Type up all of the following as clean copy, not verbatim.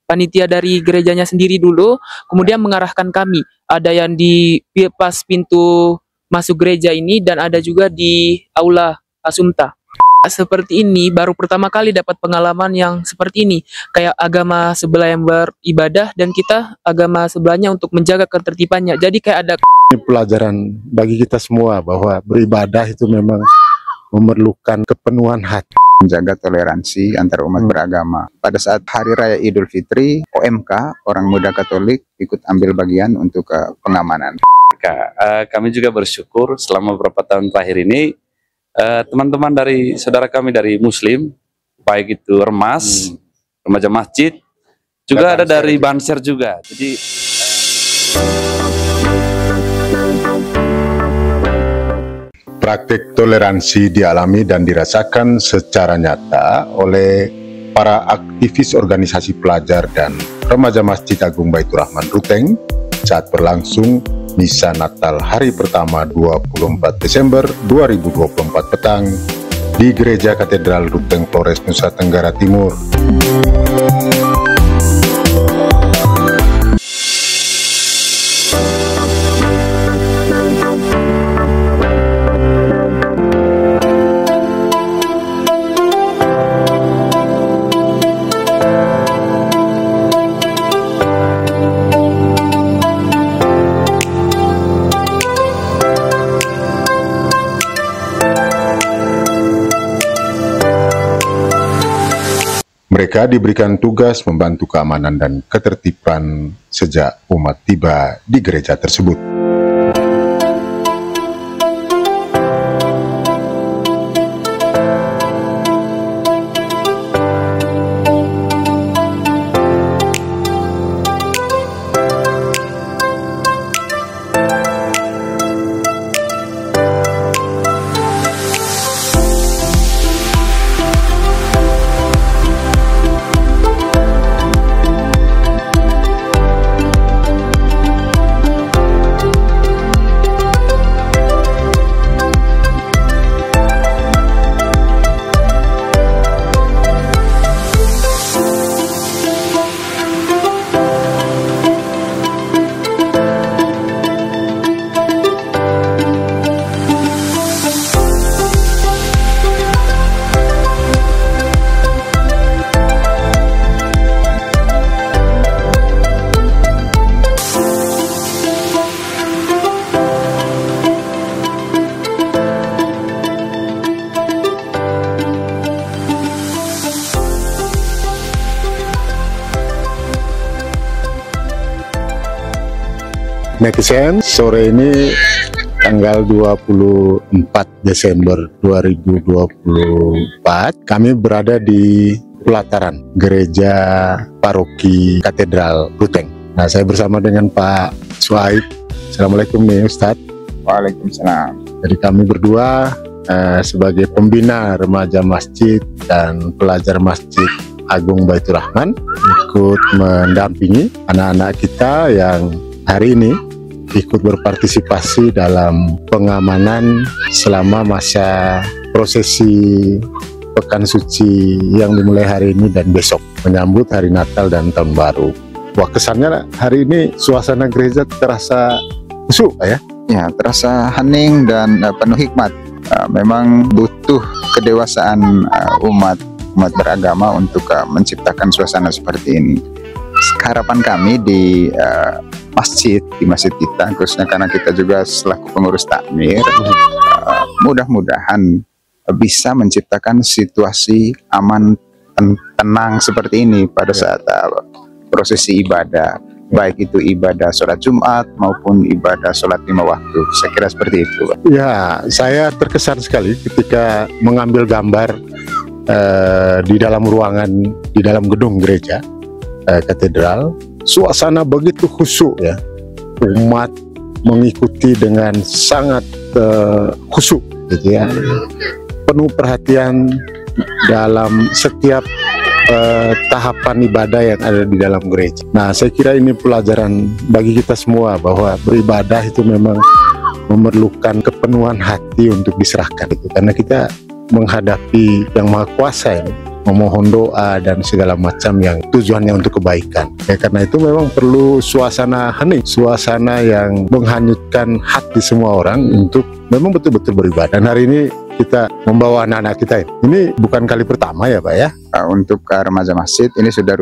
panitia dari gerejanya sendiri dulu, kemudian mengarahkan kami. Ada yang di pas pintu masuk gereja ini dan ada juga di aula Asumta. Seperti ini baru pertama kali dapat pengalaman yang seperti ini, kayak agama sebelah yang beribadah dan kita agama sebelahnya untuk menjaga ketertibannya. Jadi kayak ada ini pelajaran bagi kita semua bahwa beribadah itu memang memerlukan kepenuhan hati, menjaga toleransi antar umat beragama. Pada saat Hari Raya Idul Fitri, OMK, Orang Muda Katolik, ikut ambil bagian untuk pengamanan. Kami juga bersyukur selama beberapa tahun terakhir ini teman-teman dari saudara kami dari Muslim, baik itu Remas, remaja masjid, juga ada dari Banser juga. Jadi praktik toleransi dialami dan dirasakan secara nyata oleh para aktivis organisasi pelajar dan remaja Masjid Agung Baitur Rahman Ruteng saat berlangsung Misa Natal hari pertama 24 Desember 2024 petang di Gereja Katedral Ruteng Flores, Nusa Tenggara Timur. Mereka diberikan tugas membantu keamanan dan ketertiban sejak umat tiba di gereja tersebut. Netizen, sore ini tanggal 24 Desember 2024 kami berada di pelataran Gereja Paroki Katedral Ruteng. Nah, saya bersama dengan Pak Suhaib. Assalamualaikum nih Ustadz. Waalaikumsalam. Jadi kami berdua sebagai pembina remaja masjid dan pelajar Masjid Agung Baitur Rahman ikut mendampingi anak-anak kita yang hari ini ikut berpartisipasi dalam pengamanan selama masa prosesi Pekan Suci yang dimulai hari ini dan besok menyambut hari Natal dan Tahun Baru. Wah, kesannya hari ini suasana gereja terasa khusyuk ya? Ya, terasa hening dan penuh hikmat. Memang butuh kedewasaan umat beragama untuk menciptakan suasana seperti ini. Harapan kami di masjid kita, khususnya karena kita juga selaku pengurus takmir, mudah-mudahan bisa menciptakan situasi aman tenang seperti ini pada saat prosesi ibadah, baik itu ibadah sholat Jumat maupun ibadah sholat 5 waktu. Saya kira seperti itu. Ya, saya terkesan sekali ketika mengambil gambar di dalam ruangan, di dalam gedung gereja katedral. Suasana begitu khusyuk ya, umat mengikuti dengan sangat khusyuk gitu ya, penuh perhatian dalam setiap tahapan ibadah yang ada di dalam gereja. Nah, saya kira ini pelajaran bagi kita semua bahwa beribadah itu memang memerlukan kepenuhan hati untuk diserahkan itu, karena kita menghadapi Yang Maha Kuasa ini. memohon doa dan segala macam yang tujuannya untuk kebaikan. Ya, karena itu memang perlu suasana hening, suasana yang menghanyutkan hati semua orang untuk memang betul-betul beribadah. Dan hari ini kita membawa anak-anak kita. Ini bukan kali pertama ya Pak ya? Untuk remaja masjid ini sudah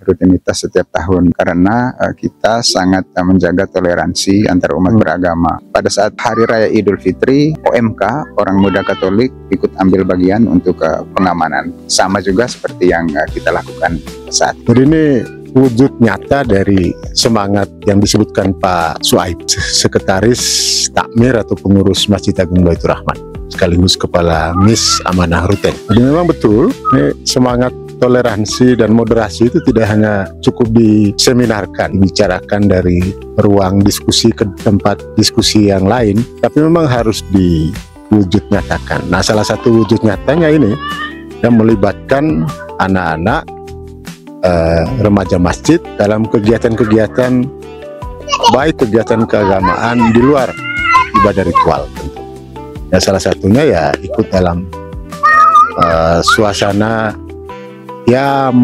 rutinitas setiap tahun, karena kita sangat menjaga toleransi antar umat beragama. Pada saat Hari Raya Idul Fitri, OMK, Orang Muda Katolik, ikut ambil bagian untuk pengamanan. Sama juga seperti yang kita lakukan saat ini. Jadi ini wujud nyata dari semangat yang disebutkan Pak Suaib, Sekretaris Takmir atau pengurus Masjid Agung Baitur Rahman, sekaligus Kepala MIS Amanah Ruteng. Jadi memang betul, ini semangat toleransi dan moderasi itu tidak hanya cukup diseminarkan, dibicarakan dari ruang diskusi ke tempat diskusi yang lain, tapi memang harus diwujud nyatakan. Nah, salah satu wujud nyatanya ini yang melibatkan anak-anak remaja masjid dalam kegiatan-kegiatan, baik kegiatan keagamaan di luar ibadah ritual tentu. Ya, salah satunya ya ikut dalam suasana ya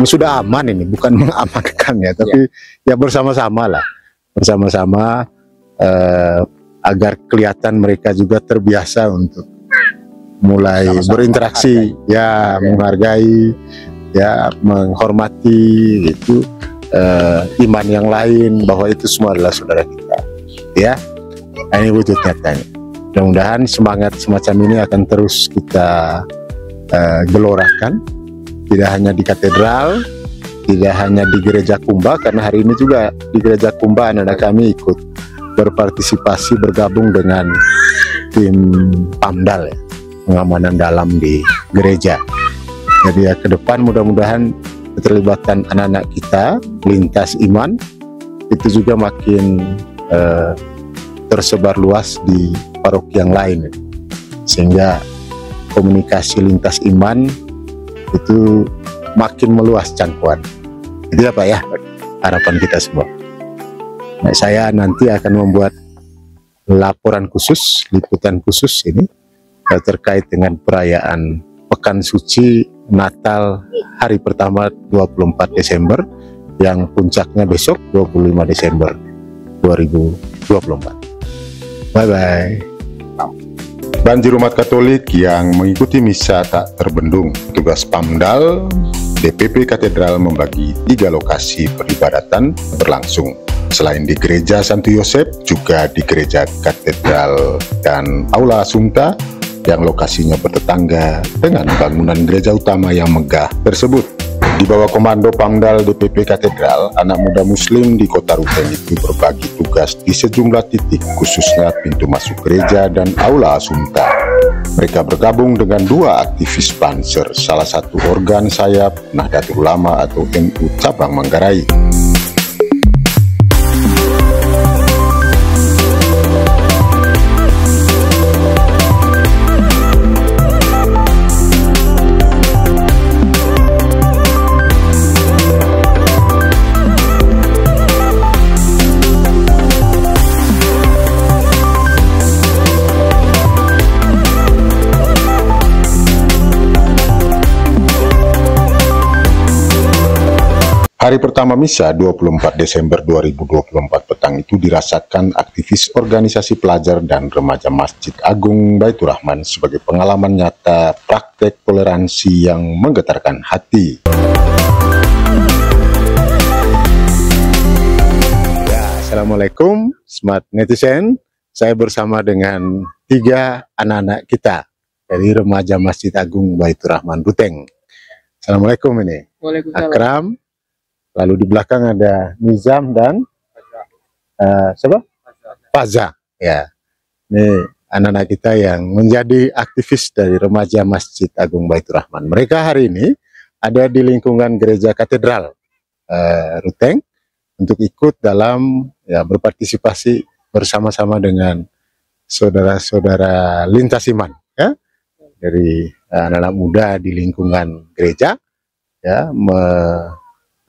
sudah aman ini, bukan mengamankan ya, tapi ya bersama-sama lah, bersama-sama agar kelihatan mereka juga terbiasa untuk mulai berinteraksi, ya menghargai, ya menghormati itu iman yang lain, bahwa itu semua adalah saudara kita, ya. Nah, ini wujud nyatanya. Mudah-mudahan semangat semacam ini akan terus kita gelorakan, tidak hanya di katedral, tidak hanya di gereja Kumba, karena hari ini juga di gereja Kumba anak-anak kami ikut berpartisipasi, bergabung dengan tim PAMDAL ya, pengamanan dalam di gereja. Jadi ya, ke depan mudah-mudahan keterlibatan anak-anak kita lintas iman itu juga makin tersebar luas di paroki yang lain, sehingga komunikasi lintas iman itu makin meluas jangkauan. Itu ya Pak ya, harapan kita semua. Nah, saya nanti akan membuat laporan khusus, liputan khusus ini terkait dengan perayaan Pekan Suci Natal hari pertama 24 Desember yang puncaknya besok 25 Desember 2024. Bye-bye. Banjir umat Katolik yang mengikuti misa tak terbendung. Tugas PAMDAL DPP Katedral membagi 3 lokasi peribadatan berlangsung. Selain di Gereja Santo Yosef, juga di Gereja Katedral dan Aula Assumpta yang lokasinya bertetangga dengan bangunan gereja utama yang megah tersebut. Di bawah komando PAMDAL DPP Katedral, anak muda Muslim di Kota Ruteng itu berbagi tugas di sejumlah titik, khususnya pintu masuk gereja dan Aula Assumpta. Mereka bergabung dengan 2 aktivis Banser, salah satu organ sayap Nahdlatul Ulama atau NU Cabang Manggarai. Hari pertama misa 24 Desember 2024 petang itu dirasakan aktivis organisasi pelajar dan remaja Masjid Agung Baitur Rahman sebagai pengalaman nyata praktek toleransi yang menggetarkan hati. Ya, Assalamualaikum smart netizen, saya bersama dengan 3 anak-anak kita dari remaja Masjid Agung Baitur Rahman Ruteng. Assalamualaikum ini. Waalaikumsalam. Akram. Lalu di belakang ada Nizam dan siapa? Faza. Ya, ini anak-anak kita yang menjadi aktivis dari remaja Masjid Agung Baitur Rahman. Mereka hari ini ada di lingkungan Gereja Katedral Ruteng untuk ikut dalam ya berpartisipasi bersama-sama dengan saudara-saudara lintas iman ya dari anak-anak muda di lingkungan gereja ya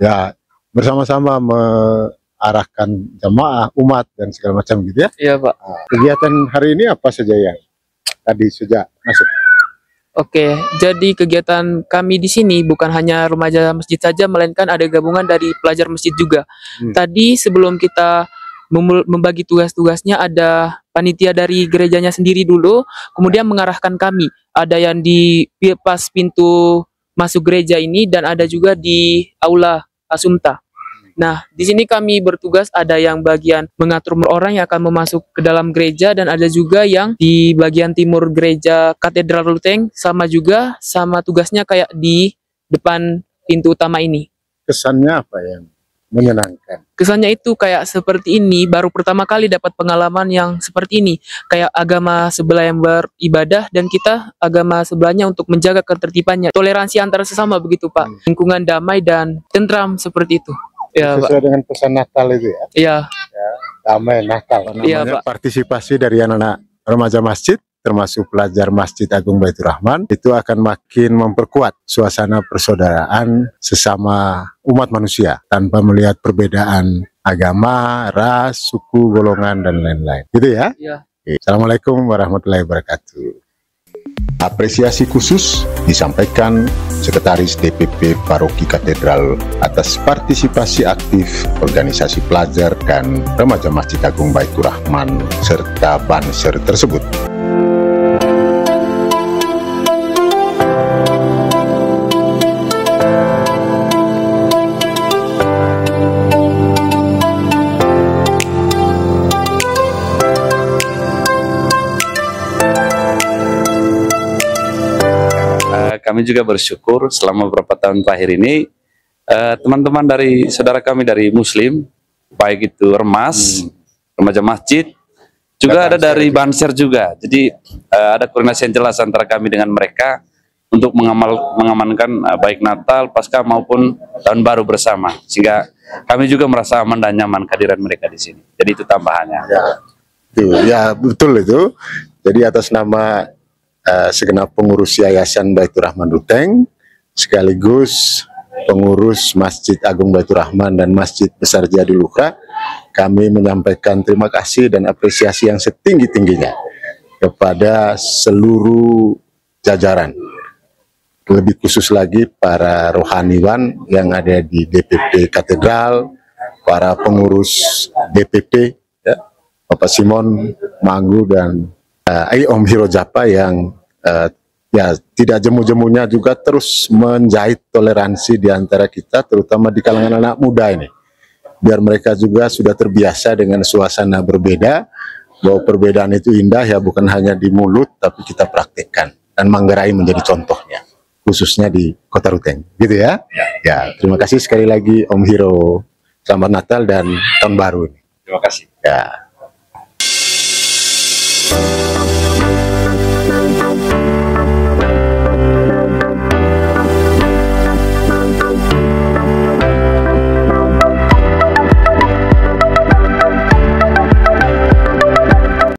ya bersama-sama mengarahkan jamaah, umat dan segala macam gitu ya. Iya Pak. Nah, kegiatan hari ini apa saja yang tadi sudah masuk? Oke, jadi kegiatan kami di sini bukan hanya remaja masjid saja, melainkan ada gabungan dari pelajar masjid juga. Tadi sebelum kita membagi tugas-tugasnya, ada panitia dari gerejanya sendiri dulu, kemudian mengarahkan kami. Ada yang di pas pintu masuk gereja ini dan ada juga di aula Asumta. Nah, di sini kami bertugas, ada yang bagian mengatur orang yang akan masuk ke dalam gereja dan ada juga yang di bagian timur gereja Katedral Ruteng, sama tugasnya kayak di depan pintu utama ini. Kesannya apa yang menyenangkan? Kesannya itu kayak seperti ini, baru pertama kali dapat pengalaman yang seperti ini. Kayak agama sebelah yang beribadah dan kita agama sebelahnya untuk menjaga ketertibannya. Toleransi antara sesama begitu, Pak. Lingkungan damai dan tentram seperti itu. Ya, Sesuai Pak. dengan pesan Natal itu ya. Iya. Damai Natal. Iya, Namanya Pak. partisipasi dari anak-anak remaja masjid, termasuk pelajar Masjid Agung Baitur Rahman, itu akan makin memperkuat suasana persaudaraan sesama umat manusia tanpa melihat perbedaan agama, ras, suku, golongan, dan lain-lain. Gitu ya? Iya. Oke. Assalamualaikum warahmatullahi wabarakatuh. Apresiasi khusus disampaikan Sekretaris DPP Paroki Katedral atas partisipasi aktif organisasi pelajar dan remaja Masjid Agung Baitur Rahman serta Banser tersebut. Kami juga bersyukur selama beberapa tahun terakhir ini teman-teman dari saudara kami dari Muslim, baik itu Remas, remaja masjid, juga ada dari Banser juga. Jadi ada koordinasi yang jelas antara kami dengan mereka untuk mengamankan baik Natal, Paskah maupun Tahun Baru bersama. Sehingga kami juga merasa aman dan nyaman kehadiran mereka di sini. Jadi itu tambahannya. Ya, betul itu. Jadi atas nama segenap pengurus Yayasan Baitur Rahman Ruteng, sekaligus pengurus Masjid Agung Baitur Rahman dan Masjid Besar Jadiluhur, kami menyampaikan terima kasih dan apresiasi yang setinggi-tingginya kepada seluruh jajaran, lebih khusus lagi para rohaniwan yang ada di DPP Katedral, para pengurus DPP, ya, Bapak Simon Manggu dan Om Hiro Japa yang ya tidak jemu-jemunya juga terus menjahit toleransi di antara kita, terutama di kalangan anak muda ini, biar mereka juga sudah terbiasa dengan suasana berbeda, bahwa perbedaan itu indah ya, bukan hanya di mulut tapi kita praktekkan, dan Manggarai menjadi contohnya khususnya di Kota Ruteng, gitu ya. Ya, terima kasih sekali lagi Om Hiro, selamat Natal dan Tahun Baru. Terima kasih. Ya.